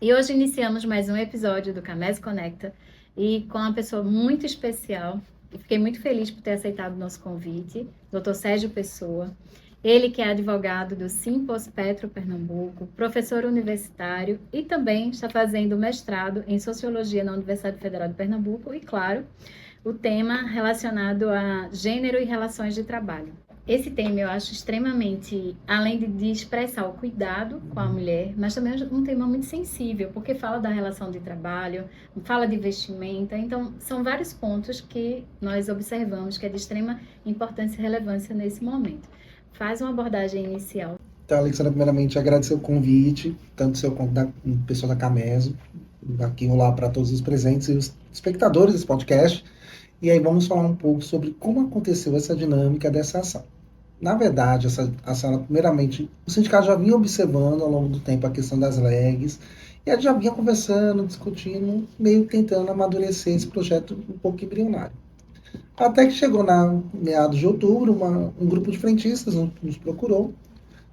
E hoje iniciamos mais um episódio do Camés Conecta e com uma pessoa muito especial. E fiquei muito feliz por ter aceitado o nosso convite, Dr. Sérgio Pessoa. Ele que é advogado do Simpos Petro Pernambuco, professor universitário e também está fazendo mestrado em Sociologia na Universidade Federal de Pernambuco e, claro, o tema relacionado a gênero e relações de trabalho. Esse tema eu acho extremamente, além de expressar o cuidado com a mulher, mas também é um tema muito sensível, porque fala da relação de trabalho, fala de vestimenta, então são vários pontos que nós observamos que é de extrema importância e relevância nesse momento. Faz uma abordagem inicial. Então, Alexandra, primeiramente agradecer o convite, tanto seu quanto da pessoa da Cameso. Aqui olá para todos os presentes e os espectadores desse podcast. E aí vamos falar um pouco sobre como aconteceu essa dinâmica dessa ação. Na verdade, essa ação, primeiramente, o sindicato já vinha observando ao longo do tempo a questão das legs, e a gente já vinha conversando, discutindo, meio tentando amadurecer esse projeto um pouco embrionário. Até que chegou na meados de outubro, um grupo de frentistas nos procurou,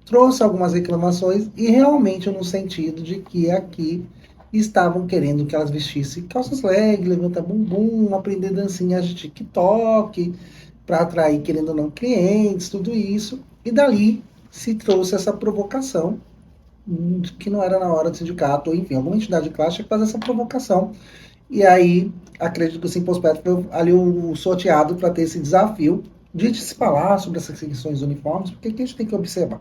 trouxe algumas reclamações e realmente no sentido de que aqui estavam querendo que elas vestissem calças leg, levanta bumbum, aprender dancinhas de TikTok, para atrair, querendo ou não, clientes, tudo isso. E dali se trouxe essa provocação, que não era na hora do sindicato, ou enfim, alguma entidade de classe tinha que fazer essa provocação. E aí, acredito que o Simpospet foi ali o sorteado para ter esse desafio de se falar sobre essas questões uniformes, porque que a gente tem que observar?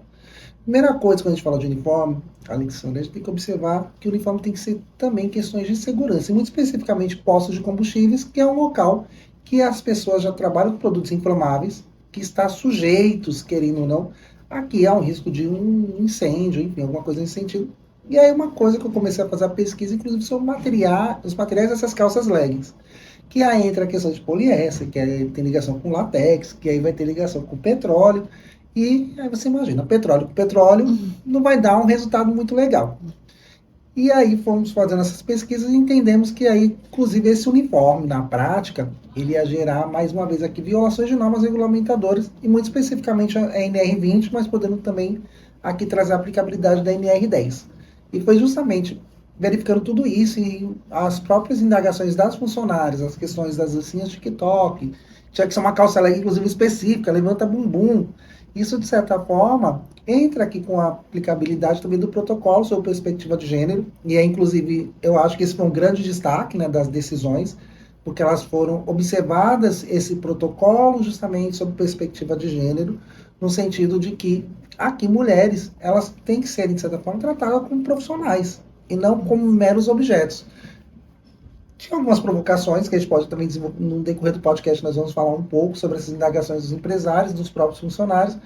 Primeira coisa, quando a gente fala de uniforme, Alexandre, a gente tem que observar que o uniforme tem que ser também questões de segurança, e muito especificamente postos de combustíveis, que é um local que as pessoas já trabalham com produtos inflamáveis, que está sujeitos, querendo ou não, aqui há um risco de um incêndio, enfim, alguma coisa nesse sentido. E aí uma coisa que eu comecei a fazer a pesquisa, inclusive sobre os materiais dessas calças leggings, que aí entra a questão de poliéster, que aí tem ligação com látex, que aí vai ter ligação com petróleo, e aí você imagina, petróleo com petróleo não vai dar um resultado muito legal. E aí fomos fazendo essas pesquisas e entendemos que aí, inclusive, esse uniforme, na prática, ele ia gerar, mais uma vez aqui, violações de normas regulamentadoras, e muito especificamente a NR20, mas podendo também aqui trazer a aplicabilidade da NR10. E foi justamente verificando tudo isso e as próprias indagações das funcionárias, as questões das dancinhas TikTok, tinha que ser uma calça leg, inclusive, específica, levanta bumbum. Isso, de certa forma, entra aqui com a aplicabilidade também do protocolo sob perspectiva de gênero, e é inclusive, eu acho que esse foi um grande destaque, né, das decisões, porque elas foram observadas, esse protocolo, justamente sob perspectiva de gênero, no sentido de que aqui mulheres, elas têm que serem, de certa forma, tratadas como profissionais, e não como meros objetos. Tinha algumas provocações que a gente pode também desenvolver no decorrer do podcast, nós vamos falar um pouco sobre essas indagações dos empresários, dos próprios funcionários,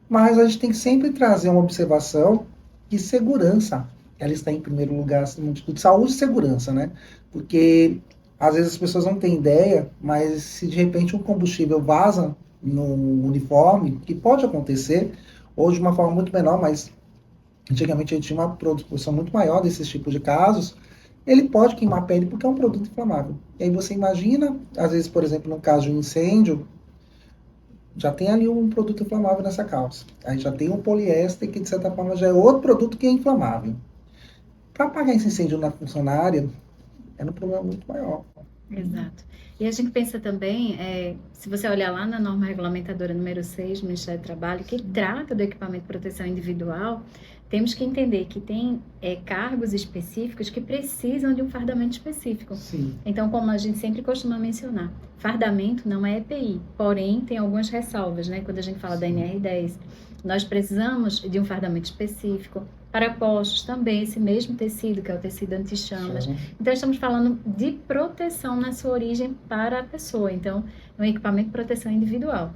mas a gente tem que sempre trazer uma observação que segurança, ela está em primeiro lugar, acima de tudo, saúde e segurança, né? Porque às vezes as pessoas não têm ideia, mas se de repente um combustível vaza no uniforme, que pode acontecer, ou de uma forma muito menor, mas antigamente a gente tinha uma produção muito maior desses tipos de casos, ele pode queimar a pele porque é um produto inflamável. E aí você imagina, às vezes, por exemplo, no caso de um incêndio, já tem ali um produto inflamável nessa calça. Aí já tem um poliéster que, de certa forma, já é outro produto que é inflamável. Para apagar esse incêndio na funcionária, era um problema muito maior. Exato. E a gente pensa também, se você olhar lá na norma regulamentadora número 6 do Ministério do Trabalho, que trata do equipamento de proteção individual, temos que entender que tem cargos específicos que precisam de um fardamento específico. Sim. Então, como a gente sempre costuma mencionar, fardamento não é EPI, porém tem algumas ressalvas, né? Quando a gente fala da NR10, nós precisamos de um fardamento específico. Para postos também, esse mesmo tecido, que é o tecido anti-chamas. Então, estamos falando de proteção na sua origem para a pessoa. Então, é um equipamento de proteção individual.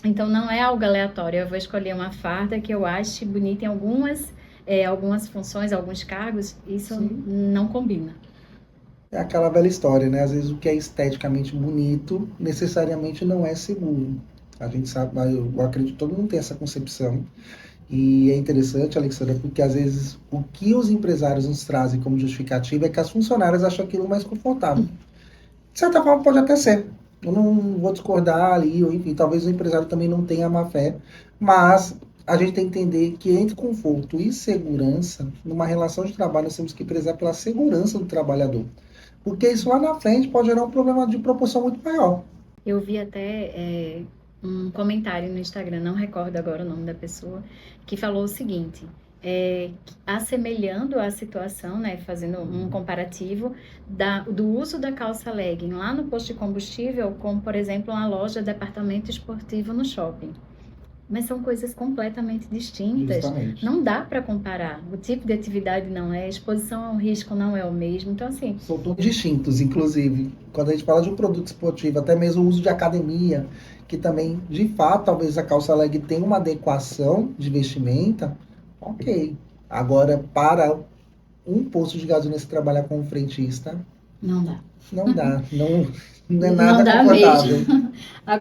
Então, não é algo aleatório. Eu vou escolher uma farda que eu ache bonita em algumas funções, alguns cargos. Isso Sim. Não combina. É aquela velha história, né? Às vezes o que é esteticamente bonito necessariamente não é seguro. A gente sabe, eu acredito que todo mundo tem essa concepção. E é interessante, Alexandra, porque às vezes o que os empresários nos trazem como justificativa é que as funcionárias acham aquilo mais confortável. De certa forma, pode até ser. Eu não vou discordar ali, ou enfim, talvez o empresário também não tenha má fé, mas a gente tem que entender que entre conforto e segurança, numa relação de trabalho, nós temos que prezar pela segurança do trabalhador. Porque isso lá na frente pode gerar um problema de proporção muito maior. Eu vi até um comentário no Instagram, não recordo agora o nome da pessoa, que falou o seguinte, assemelhando a situação, né, fazendo um comparativo do uso da calça legging lá no posto de combustível, como, por exemplo, uma loja de departamento esportivo no shopping. Mas são coisas completamente distintas. Justamente. Não dá para comparar. O tipo de atividade não é, a exposição ao risco não é o mesmo. Então, assim... São todos distintos, inclusive. Quando a gente fala de um produto esportivo, até mesmo o uso de academia, que também, de fato, talvez a calça leg tenha uma adequação de vestimenta, ok. Agora, para um posto de gasolina se trabalhar como frentista, não dá. Não dá. Não é nada não dá confortável. Mesmo.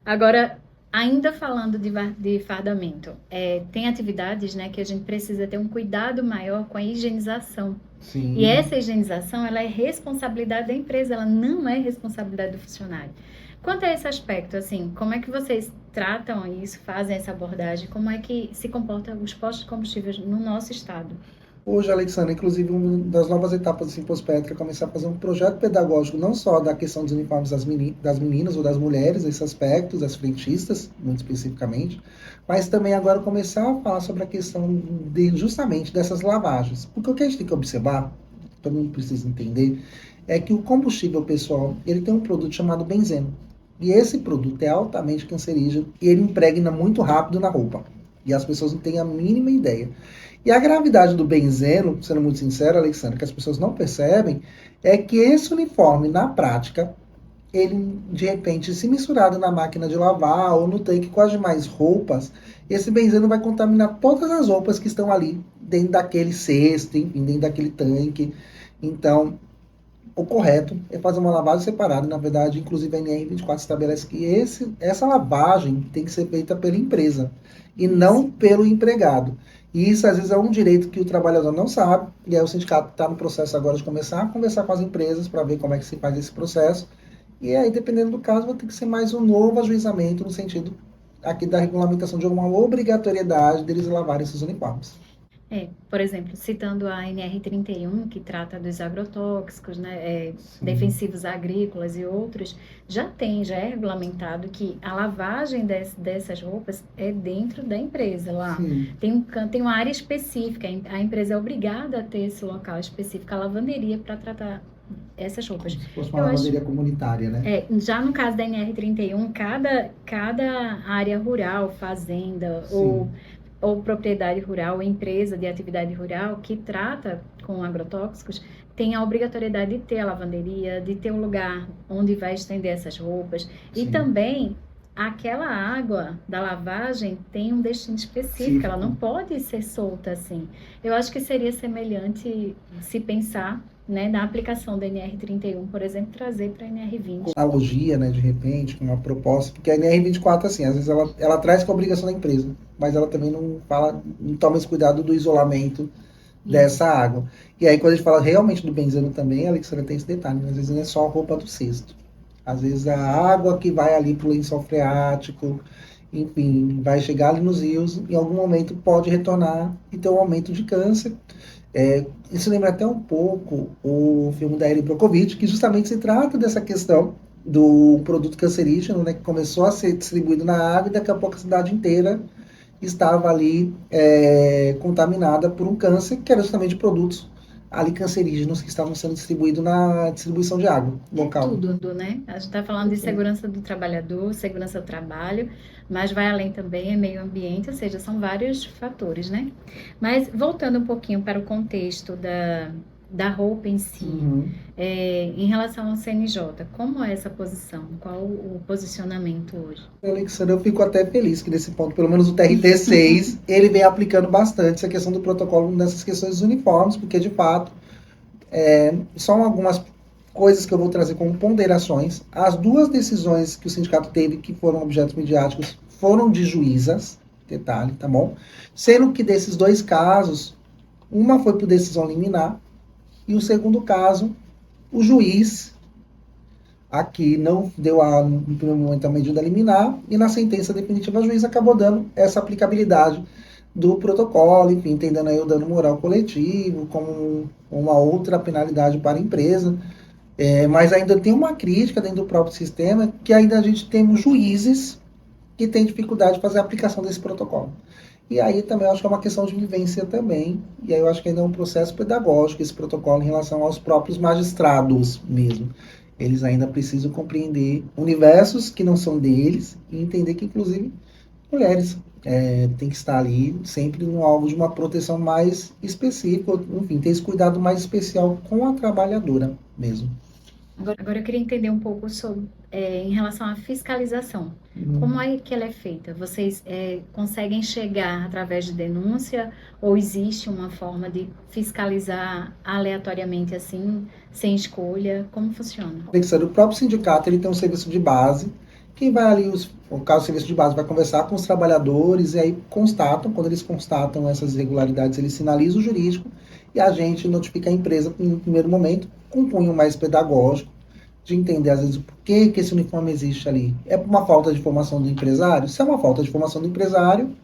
Agora, ainda falando de fardamento, tem atividades, né, que a gente precisa ter um cuidado maior com a higienização. Sim. E essa higienização, ela é responsabilidade da empresa, ela não é responsabilidade do funcionário. Quanto a esse aspecto, assim, como é que vocês tratam isso, fazem essa abordagem? Como é que se comportam os postos de combustíveis no nosso estado? Hoje, Alexandre, inclusive, uma das novas etapas do Simpospetro é começar a fazer um projeto pedagógico, não só da questão dos uniformes das meninas ou das mulheres, esses aspectos, das frentistas, muito especificamente, mas também agora começar a falar sobre a questão justamente dessas lavagens. Porque o que a gente tem que observar, todo mundo precisa entender, é que o combustível, pessoal, ele tem um produto chamado benzeno. E esse produto é altamente cancerígeno e ele impregna muito rápido na roupa. E as pessoas não têm a mínima ideia. E a gravidade do benzeno, sendo muito sincero, Alexandre, que as pessoas não percebem, é que esse uniforme, na prática, ele, de repente, se misturado na máquina de lavar ou no tanque com as demais roupas, esse benzeno vai contaminar todas as roupas que estão ali dentro daquele cesto, enfim, dentro daquele tanque. Então, o correto é fazer uma lavagem separada. Na verdade, inclusive a NR24 estabelece que essa lavagem tem que ser feita pela empresa e não pelo empregado. E isso, às vezes, é um direito que o trabalhador não sabe, e aí o sindicato está no processo agora de começar a conversar com as empresas para ver como é que se faz esse processo. E aí, dependendo do caso, vai ter que ser mais um novo ajuizamento no sentido aqui da regulamentação de alguma obrigatoriedade deles lavarem esses uniformes. Por exemplo, citando a NR31, que trata dos agrotóxicos, né, defensivos agrícolas e outros, já é regulamentado que a lavagem dessas roupas é dentro da empresa lá. Tem uma área específica, a empresa é obrigada a ter esse local específico, a lavanderia para tratar essas roupas. Como se fosse uma lavanderia comunitária, né? Já no caso da NR31, cada área rural, fazenda ou propriedade rural, empresa de atividade rural que trata com agrotóxicos, tem a obrigatoriedade de ter a lavanderia, de ter um lugar onde vai estender essas roupas. E também, aquela água da lavagem tem um destino específico, ela não pode ser solta assim. Eu acho que seria semelhante se pensar, né, na aplicação da NR31, por exemplo, trazer para a NR20. Analogia, né, de repente, com uma proposta, porque a NR24, assim, às vezes ela traz com a obrigação da empresa, mas ela também não toma esse cuidado do isolamento dessa água. E aí, quando a gente fala realmente do benzeno também, a Alexandra tem esse detalhe, né? Às vezes não é só a roupa do cesto. Às vezes a água que vai ali para o lençol freático, enfim, vai chegar ali nos rios, em algum momento pode retornar e ter um aumento de câncer. Isso lembra até um pouco o filme da Erin Brockovich, que justamente se trata dessa questão do produto cancerígeno, né, que começou a ser distribuído na água e daqui a pouco a cidade inteira estava ali contaminada por um câncer, que era justamente produtos ali cancerígenos que estavam sendo distribuídos na distribuição de água local. Tudo, né? A gente está falando de segurança do trabalhador, segurança do trabalho, mas vai além também, é meio ambiente, ou seja, são vários fatores, né? Mas voltando um pouquinho para o contexto da roupa em si, em relação ao CNJ, como é essa posição? Qual o posicionamento hoje? Alexandre, eu fico até feliz que nesse ponto, pelo menos o TRT6, ele vem aplicando bastante essa questão do protocolo nessas questões dos uniformes, porque de fato, são algumas coisas que eu vou trazer como ponderações. As duas decisões que o sindicato teve, que foram objetos midiáticos, foram de juízas, detalhe, tá bom? Sendo que desses dois casos, uma foi por decisão liminar, e o segundo caso, o juiz aqui não deu no primeiro momento a medida liminar, e na sentença definitiva o juiz acabou dando essa aplicabilidade do protocolo, enfim, entendendo aí o dano moral coletivo como uma outra penalidade para a empresa. Mas ainda tem uma crítica dentro do próprio sistema, que ainda a gente temos juízes que têm dificuldade de fazer a aplicação desse protocolo. E aí também eu acho que é uma questão de vivência também, e aí eu acho que ainda é um processo pedagógico esse protocolo em relação aos próprios magistrados mesmo. Eles ainda precisam compreender universos que não são deles e entender que, inclusive, mulheres têm que estar ali sempre no alvo de uma proteção mais específica, enfim, ter esse cuidado mais especial com a trabalhadora mesmo. Agora eu queria entender um pouco sobre, em relação à fiscalização. Como é que ela é feita? Vocês conseguem chegar através de denúncia ou existe uma forma de fiscalizar aleatoriamente assim, sem escolha? Como funciona? O próprio sindicato ele tem um serviço de base, que vai ali, o caso do serviço de base vai conversar com os trabalhadores e aí constatam, quando eles constatam essas irregularidades, eles sinalizam o jurídico e a gente notifica a empresa no primeiro momento, com um cunho mais pedagógico, de entender às vezes por que esse uniforme existe ali. É por uma falta de formação do empresário? Se é uma falta de formação do empresário,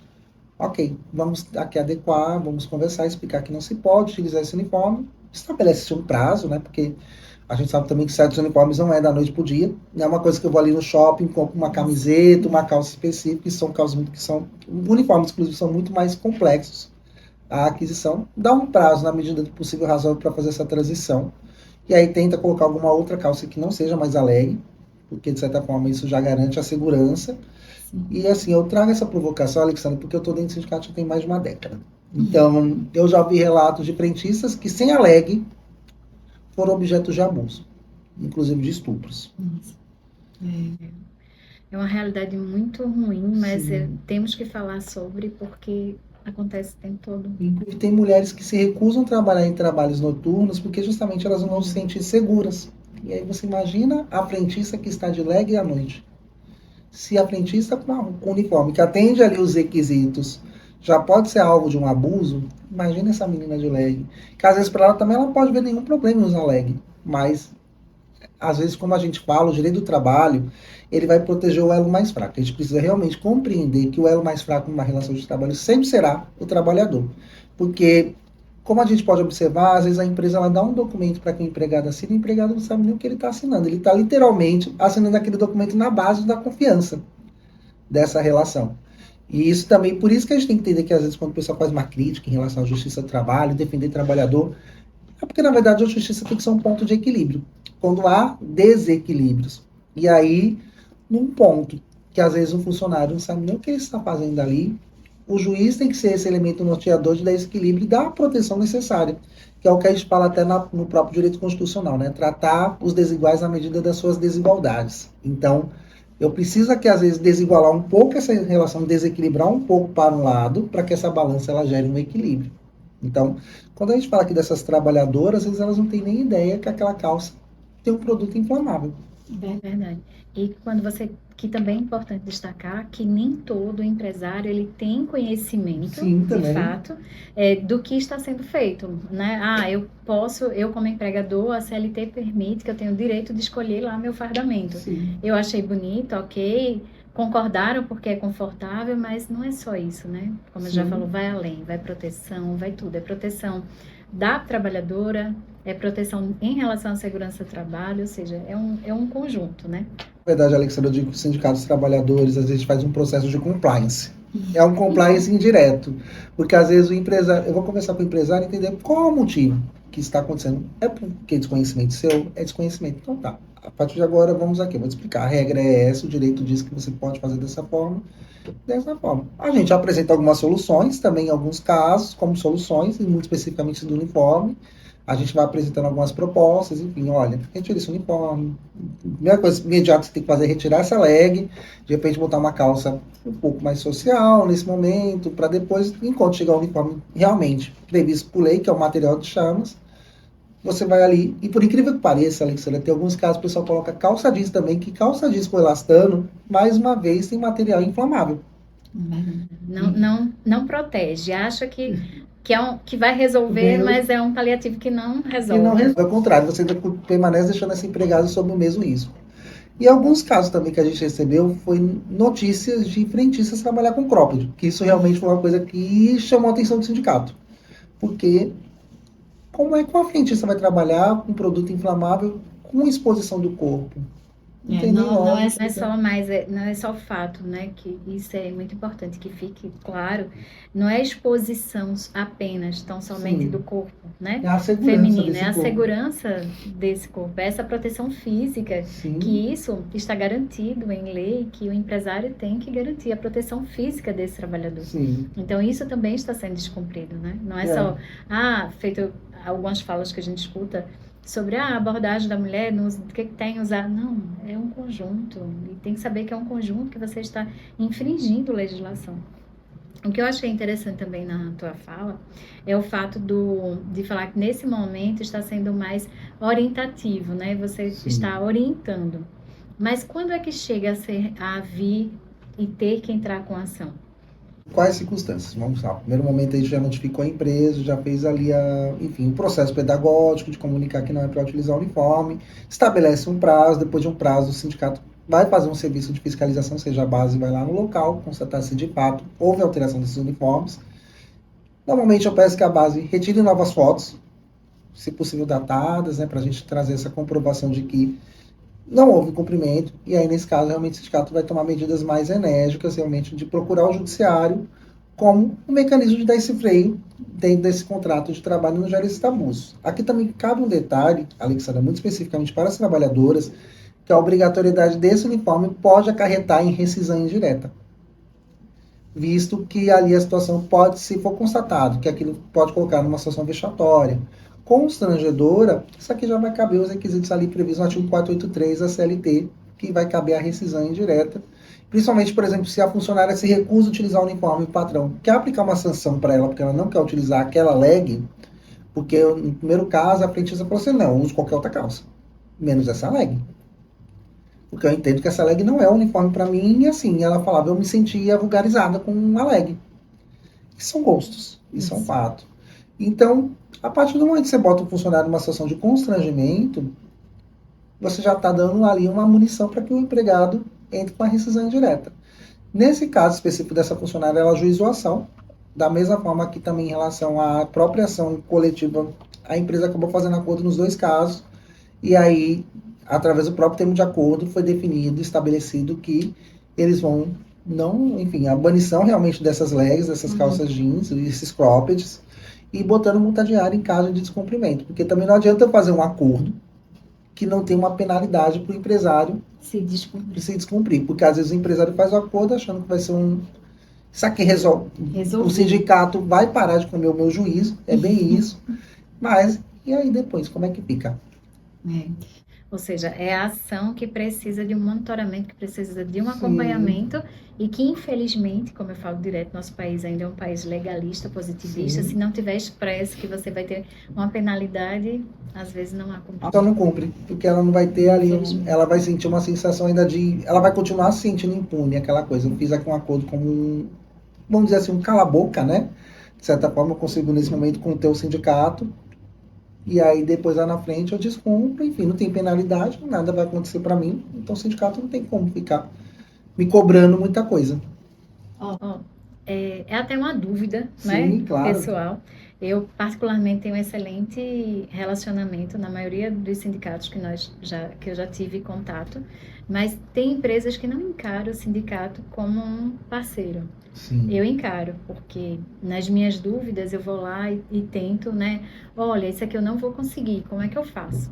ok, vamos aqui adequar, vamos conversar, explicar que não se pode utilizar esse uniforme, estabelece-se um prazo, né, porque a gente sabe também que certos uniformes não é da noite para o dia. Não é uma coisa que eu vou ali no shopping, compro uma camiseta, uma calça específica, que são calças que são. Uniformes, inclusive, são muito mais complexos. A aquisição dá um prazo, na medida do possível, razoável, para fazer essa transição. E aí tenta colocar alguma outra calça que não seja mais alegre, porque de certa forma isso já garante a segurança. E assim, eu trago essa provocação, Alexandre, porque eu estou dentro do sindicato já tem mais de uma década. Então, eu já vi relatos de frentistas que, sem a leg, foram objetos de abuso, inclusive de estupros. É uma realidade muito ruim, mas temos que falar sobre porque acontece o tempo todo. Inclusive, tem mulheres que se recusam a trabalhar em trabalhos noturnos porque justamente elas não se sentem seguras. E aí você imagina a frentista que está de leg à noite. Se a frentista com uniforme que atende ali os requisitos já pode ser alvo de um abuso, imagina essa menina de leg. Que às vezes para ela também ela não pode ver nenhum problema em usar leg, mas às vezes, como a gente fala, o direito do trabalho, ele vai proteger o elo mais fraco. A gente precisa realmente compreender que o elo mais fraco numa relação de trabalho sempre será o trabalhador. Porque, como a gente pode observar, às vezes a empresa ela dá um documento para que o empregado assine, e o empregado não sabe nem o que ele está assinando. Ele está literalmente assinando aquele documento na base da confiança dessa relação. E isso também, por isso que a gente tem que entender que às vezes quando o pessoal faz uma crítica em relação à justiça do trabalho, defender trabalhador, é porque na verdade a justiça tem que ser um ponto de equilíbrio. Quando há desequilíbrios. E aí, num ponto que às vezes um funcionário não sabe nem o que ele está fazendo ali, o juiz tem que ser esse elemento norteador de dar esse equilíbrio e dar a proteção necessária, que é o que a gente fala até no próprio direito constitucional, né? Tratar os desiguais na medida das suas desigualdades. Então, eu preciso que às vezes desigualar um pouco essa relação, desequilibrar um pouco para um lado, para que essa balança ela gere um equilíbrio. Então, quando a gente fala aqui dessas trabalhadoras, às vezes elas não têm nem ideia que aquela calça tem um produto inflamável. É verdade. E quando que também é importante destacar que nem todo empresário ele tem conhecimento, Sim, de fato, do que está sendo feito, né? Eu como empregador, a CLT permite que eu tenha o direito de escolher lá meu fardamento. Sim. Eu achei bonito, ok, concordaram porque é confortável, mas não é só isso, né? Como eu já falou, vai além, vai proteção, vai tudo, é proteção da trabalhadora, é proteção em relação à segurança do trabalho, ou seja, é um conjunto, né? Na verdade, Alexandre, eu digo que os sindicatos trabalhadores, às vezes, faz um processo de compliance. É um compliance indireto. Porque, às vezes, o empresário... Eu vou conversar com o empresário e entender qual é o motivo que está acontecendo. É porque desconhecimento seu? É desconhecimento. Então, tá. A partir de agora, vamos aqui. Eu vou te explicar. A regra é essa, o direito diz que você pode fazer dessa forma. Dessa forma. A gente apresenta algumas soluções, também em alguns casos, como soluções, e muito especificamente do uniforme. A gente vai apresentando algumas propostas, enfim, olha, retira esse uniforme. A primeira coisa imediata que você tem que fazer é retirar essa leg, de repente botar uma calça um pouco mais social nesse momento, para depois, enquanto chegar o uniforme realmente previsto por lei, que é o material de chamas, você vai ali, e por incrível que pareça, Alexandra, tem alguns casos que o pessoal coloca calça jeans também, que calça jeans com elastano, mais uma vez, tem material inflamável. Não protege, acha que vai resolver, mas é um paliativo que não resolve. E não resolve, ao contrário, você ainda permanece deixando essa empregada sob o mesmo risco. E alguns casos também que a gente recebeu foi notícias de frentistas trabalhar com cropped, que isso realmente foi uma coisa que chamou a atenção do sindicato. Porque como é que uma frentista vai trabalhar com produto inflamável com exposição do corpo? Não tem nem Não é lógica. só mais, não é só o fato, né? Que isso é muito importante que fique claro. Não é exposição apenas, tão somente Sim. do corpo, né? É a segurança Feminino, desse é a corpo. segurança desse corpo, é essa proteção física, Sim. que isso está garantido em lei, que o empresário tem que garantir a proteção física desse trabalhador. Sim. Então, isso também está sendo descumprido, né? Não é só, feito algumas falas que a gente escuta sobre a abordagem da mulher, o que tem que usar. Não, é um conjunto. E tem que saber que é um conjunto que você está infringindo legislação. O que eu achei interessante também na tua fala é o fato de falar que nesse momento está sendo mais orientativo, né? Você está orientando. Mas quando é que chega a vir e ter que entrar com ação? Quais circunstâncias? Vamos lá. No primeiro momento a gente já notificou a empresa, já fez ali o processo pedagógico de comunicar que não é para utilizar o uniforme, estabelece um prazo, depois de um prazo o sindicato vai fazer um serviço de fiscalização, seja a base vai lá no local, constatar se de fato houve alteração desses uniformes. Normalmente eu peço que a base retire novas fotos, se possível datadas, né, para a gente trazer essa comprovação de que não houve cumprimento, e aí nesse caso realmente o sindicato vai tomar medidas mais enérgicas, realmente de procurar o judiciário como um mecanismo de dar esse freio dentro desse contrato de trabalho e não gera esses abusos. Aqui também cabe um detalhe, Alexandra, muito especificamente para as trabalhadoras, que a obrigatoriedade desse uniforme pode acarretar em rescisão indireta, visto que ali a situação pode, se for constatado, que aquilo pode colocar numa situação vexatória, constrangedora, isso aqui já vai caber os requisitos ali previstos no artigo 483 da CLT, que vai caber a rescisão indireta. Principalmente, por exemplo, se a funcionária se recusa a utilizar o uniforme, o patrão quer aplicar uma sanção para ela porque ela não quer utilizar aquela leg, porque no primeiro caso a frentista falou assim, não, eu uso qualquer outra calça, menos essa leg. Porque eu entendo que essa leg não é uniforme para mim, e assim, ela falava, eu me sentia vulgarizada com uma leg. Isso são gostos, isso é um fato. Então, a partir do momento que você bota o funcionário numa situação de constrangimento, você já está dando ali uma munição para que o empregado entre com a rescisão indireta. Nesse caso específico dessa funcionária, ela ajuizou a ação, da mesma forma que também em relação à própria ação coletiva, a empresa acabou fazendo acordo nos dois casos, e aí, através do próprio termo de acordo, foi definido, estabelecido que eles vão não, enfim, a banição realmente dessas legs, dessas calças jeans, esses croppeds, e botando multa diária em caso de descumprimento. Porque também não adianta eu fazer um acordo que não tem uma penalidade para o empresário se descumprir. Porque às vezes o empresário faz o acordo achando que vai ser um... Isso aqui resolve. O sindicato vai parar de comer o meu juízo, é bem isso. Mas, e aí depois, como é que fica? Ou seja, é a ação que precisa de um monitoramento, que precisa de um acompanhamento e que, infelizmente, como eu falo direto, nosso país ainda é um país legalista, positivista. Se não tiver expresso que você vai ter uma penalidade, às vezes não há cumprimento. Então não cumpre, porque ela não vai ter ali, ela vai sentir uma sensação ainda de... Ela vai continuar se sentindo impune, aquela coisa. Eu fiz aqui um acordo como vamos dizer assim, um cala-boca, né? De certa forma, eu consigo nesse momento conter o sindicato. E aí, depois lá na frente, eu descumpro, enfim, não tem penalidade, nada vai acontecer para mim, então o sindicato não tem como ficar me cobrando muita coisa. É até uma dúvida, né, claro. pessoal. Eu, particularmente, tenho um excelente relacionamento na maioria dos sindicatos que eu já tive contato, mas tem empresas que não encaram o sindicato como um parceiro. Eu encaro, porque nas minhas dúvidas eu vou lá e tento, né? Olha, isso aqui eu não vou conseguir, como é que eu faço?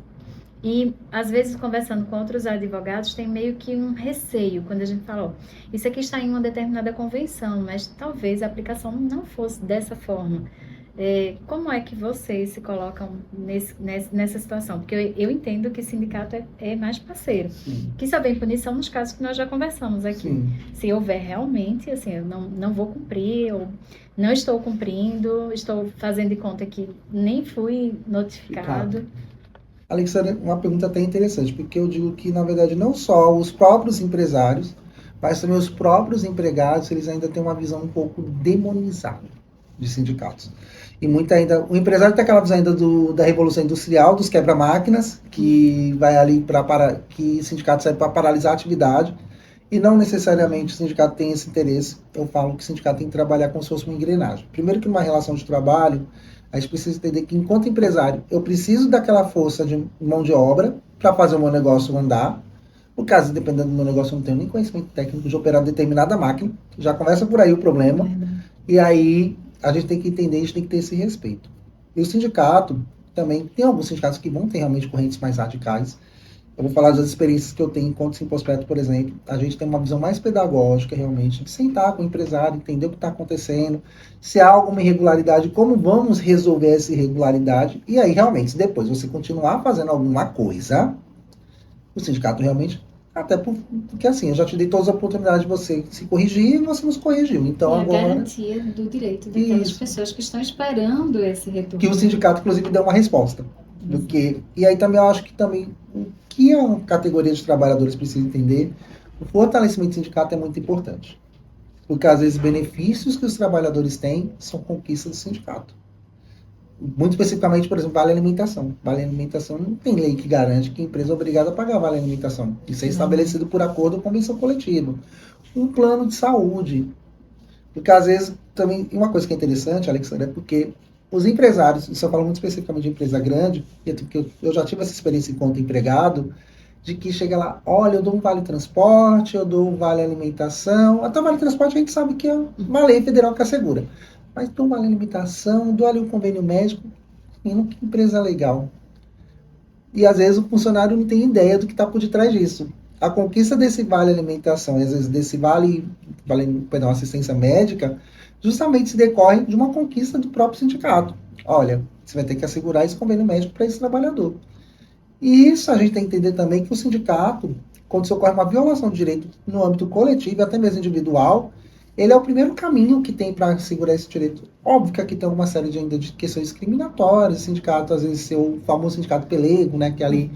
E, às vezes, conversando com outros advogados, tem meio que um receio quando a gente fala, ó, isso aqui está em uma determinada convenção, mas talvez a aplicação não fosse dessa forma. Como é que vocês se colocam nessa situação? Porque eu entendo que sindicato é mais parceiro. Que só vem punição nos casos que nós já conversamos aqui. Se houver realmente, assim, eu não vou cumprir, ou não estou cumprindo, estou fazendo de conta que nem fui notificado. Alexandra, uma pergunta até interessante, porque eu digo que, na verdade, não só os próprios empresários, mas também os próprios empregados, eles ainda têm uma visão um pouco demonizada. de sindicatos. E muito ainda, o empresário tem aquela visão ainda da revolução industrial, dos quebra-máquinas, que vai ali que sindicato serve para paralisar a atividade, e não necessariamente o sindicato tem esse interesse. Eu falo que o sindicato tem que trabalhar como se fosse uma engrenagem. Primeiro que numa relação de trabalho, a gente precisa entender que enquanto empresário, eu preciso daquela força de mão de obra para fazer o meu negócio andar. No caso, dependendo do meu negócio, eu não tenho nem conhecimento técnico de operar determinada máquina. Já começa por aí o problema. E aí a gente tem que entender, a gente tem que ter esse respeito. E o sindicato também, tem alguns sindicatos que vão ter realmente correntes mais radicais. Eu vou falar das experiências que eu tenho enquanto Simpospreto, por exemplo. A gente tem uma visão mais pedagógica, realmente, de sentar com o empresário, entender o que está acontecendo, se há alguma irregularidade, como vamos resolver essa irregularidade. E aí, realmente, se depois você continuar fazendo alguma coisa, o sindicato realmente, até porque assim, eu já te dei todas as oportunidades de você se corrigir e você nos corrigiu. Então, e agora... a garantia do direito daquelas pessoas que estão esperando esse retorno. Que o sindicato, inclusive, deu uma resposta. E aí também eu acho que também o que a categoria de trabalhadores precisa entender, o fortalecimento do sindicato é muito importante. Porque às vezes benefícios que os trabalhadores têm são conquistas do sindicato. Muito especificamente, por exemplo, vale alimentação. Vale alimentação não tem lei que garante que a empresa é obrigada a pagar vale alimentação. Isso é estabelecido por acordo ou convenção coletiva. Um plano de saúde. Porque às vezes também, uma coisa que é interessante, Alexandre, é porque os empresários, isso eu falo muito especificamente de empresa grande, porque eu já tive essa experiência enquanto empregado, de que chega lá, olha, eu dou um vale transporte, eu dou um vale alimentação, até o vale transporte a gente sabe que é uma lei federal que assegura. Mas dou um vale alimentação, dou ali um convênio médico, que empresa legal. E às vezes o funcionário não tem ideia do que está por detrás disso. A conquista desse vale alimentação, e às vezes desse perdão, assistência médica, justamente se decorre de uma conquista do próprio sindicato. Olha, você vai ter que assegurar esse convênio médico para esse trabalhador. E isso a gente tem que entender também que o sindicato, quando se ocorre uma violação de direito no âmbito coletivo, até mesmo individual, ele é o primeiro caminho que tem para assegurar esse direito. Óbvio que aqui tem uma série de questões discriminatórias, sindicato, às vezes, o famoso sindicato pelego, né, que ali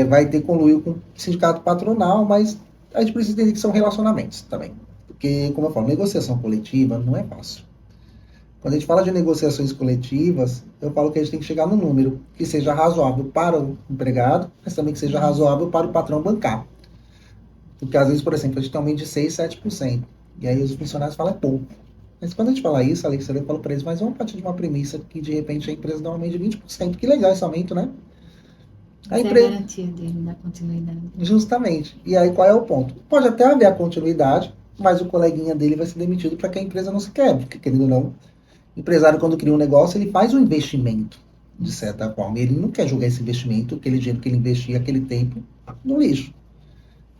vai ter conluio com o sindicato patronal, mas a gente precisa entender que são relacionamentos também. Porque, como eu falo, negociação coletiva não é fácil. Quando a gente fala de negociações coletivas, eu falo que a gente tem que chegar num número que seja razoável para o empregado, mas também que seja razoável para o patrão bancar. Porque, às vezes, por exemplo, a gente tem um aumento de 6%, 7%. E aí os funcionários falam, é pouco. Mas quando a gente fala isso, Alexandre, eu falo para eles, mas vamos partir de uma premissa que, de repente, a empresa dá um aumento de 20%. Que legal esse aumento, né? A empresa... é a garantia dele da continuidade. Justamente. E aí, qual é o ponto? Pode até haver a continuidade, mas o coleguinha dele vai ser demitido para que a empresa não se quebre. Porque, querendo ou não, o empresário, quando cria um negócio, ele faz um investimento, de certa forma. Ele não quer jogar esse investimento, aquele dinheiro que ele investia, aquele tempo, no lixo.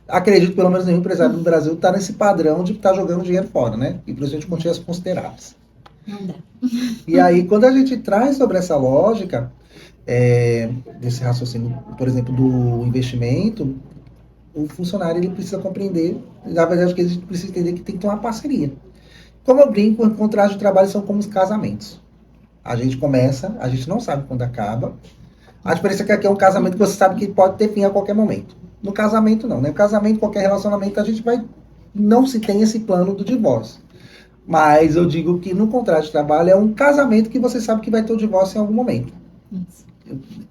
Acredito que pelo menos nenhum empresário no Brasil está nesse padrão de estar jogando dinheiro fora, né? E principalmente quantias consideráveis. Não dá. E aí, quando a gente traz sobre essa lógica, desse raciocínio, por exemplo, do investimento, o funcionário ele precisa compreender, na verdade, que a gente precisa entender que tem que ter uma parceria. Como eu brinco, contratos de trabalho são como os casamentos. A gente começa, a gente não sabe quando acaba. A diferença é que aqui é um casamento que você sabe que pode ter fim a qualquer momento. No casamento, não. No casamento, qualquer relacionamento, a gente não se tem esse plano do divórcio. Mas eu digo que no contrato de trabalho é um casamento que você sabe que vai ter o divórcio em algum momento. Isso.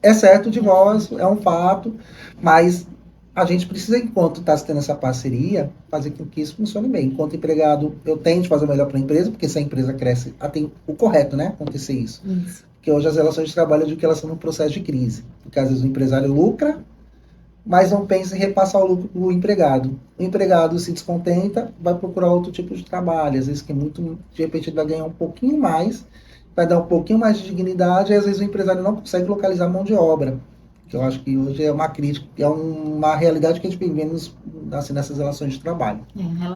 É certo, o divórcio é um fato, mas a gente precisa, enquanto está tendo essa parceria, fazer com que isso funcione bem. Enquanto empregado, eu tento fazer o melhor para a empresa, porque se a empresa cresce, tem o correto, né? Acontecer isso. Porque hoje as relações de trabalho, eu digo que elas estão num processo de crise. Porque às vezes o empresário lucra, mas não pensa em repassar o lucro para o empregado. O empregado se descontenta, vai procurar outro tipo de trabalho. Às vezes que de repente ele vai ganhar um pouquinho mais, vai dar um pouquinho mais de dignidade, e às vezes o empresário não consegue localizar mão de obra. Que eu acho que hoje é uma crítica, é uma realidade que a gente vê assim, nessas relações de trabalho.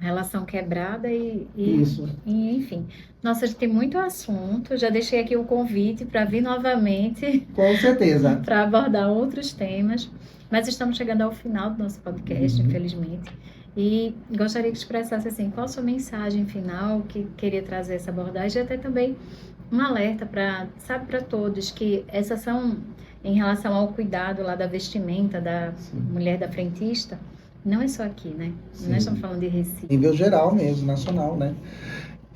Relação quebrada Isso. E enfim. Nossa, a gente tem muito assunto. Já deixei aqui o convite para vir novamente. Com certeza. Para abordar outros temas. Mas estamos chegando ao final do nosso podcast, infelizmente. E gostaria que expressasse assim, qual a sua mensagem final que queria trazer essa abordagem, e até também um alerta para todos que essas são, em relação ao cuidado lá da vestimenta da mulher da frentista, não é só aqui, né? Sim. Nós estamos falando de Recife. Nível geral mesmo, nacional, né?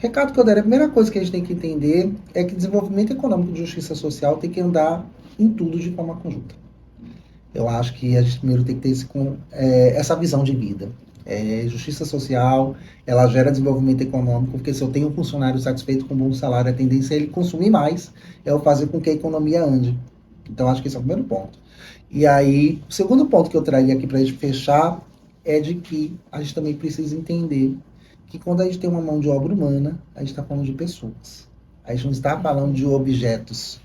recado que eu der, a primeira coisa que a gente tem que entender é que desenvolvimento econômico de justiça social tem que andar em tudo de forma conjunta. Eu acho que a gente primeiro tem que ter essa visão de vida. Justiça social, ela gera desenvolvimento econômico, porque se eu tenho um funcionário satisfeito com um bom salário, a tendência é ele consumir mais, é eu fazer com que a economia ande. Então, acho que esse é o primeiro ponto. E aí, o segundo ponto que eu traria aqui para a gente fechar é de que a gente também precisa entender que quando a gente tem uma mão de obra humana, a gente está falando de pessoas. A gente não está falando de objetos.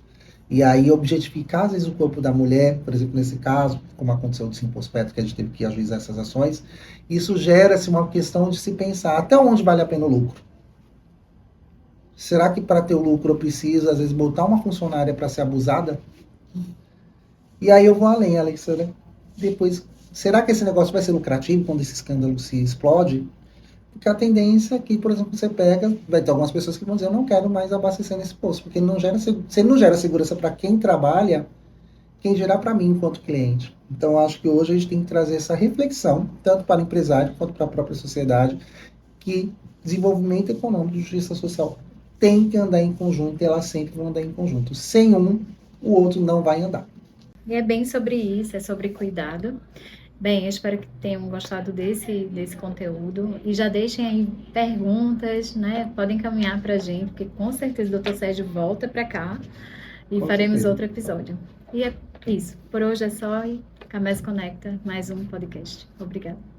E aí, objetificar, às vezes, o corpo da mulher, por exemplo, nesse caso, como aconteceu do Simpospetro, que a gente teve que ajuizar essas ações, isso gera-se uma questão de se pensar até onde vale a pena o lucro. Será que para ter o lucro eu preciso, às vezes, botar uma funcionária para ser abusada? E aí eu vou além, Alexandra. Depois, será que esse negócio vai ser lucrativo quando esse escândalo se explode? Porque a tendência é que, por exemplo, você pega, vai ter algumas pessoas que vão dizer, eu não quero mais abastecer nesse posto, porque ele não gera, se ele não gera segurança para quem trabalha, quem gerar para mim enquanto cliente. Então, eu acho que hoje a gente tem que trazer essa reflexão, tanto para o empresário quanto para a própria sociedade, que desenvolvimento econômico e justiça social tem que andar em conjunto e elas sempre vão andar em conjunto. Sem um, o outro não vai andar. E é bem sobre isso, é sobre cuidado. Bem, eu espero que tenham gostado desse conteúdo e já deixem aí perguntas, né? Podem encaminhar para a gente, porque com certeza o Dr. Sérgio volta para cá e Com faremos certeza. outro episódio. E é isso. Por hoje é só e Camés Conecta, mais um podcast. Obrigada.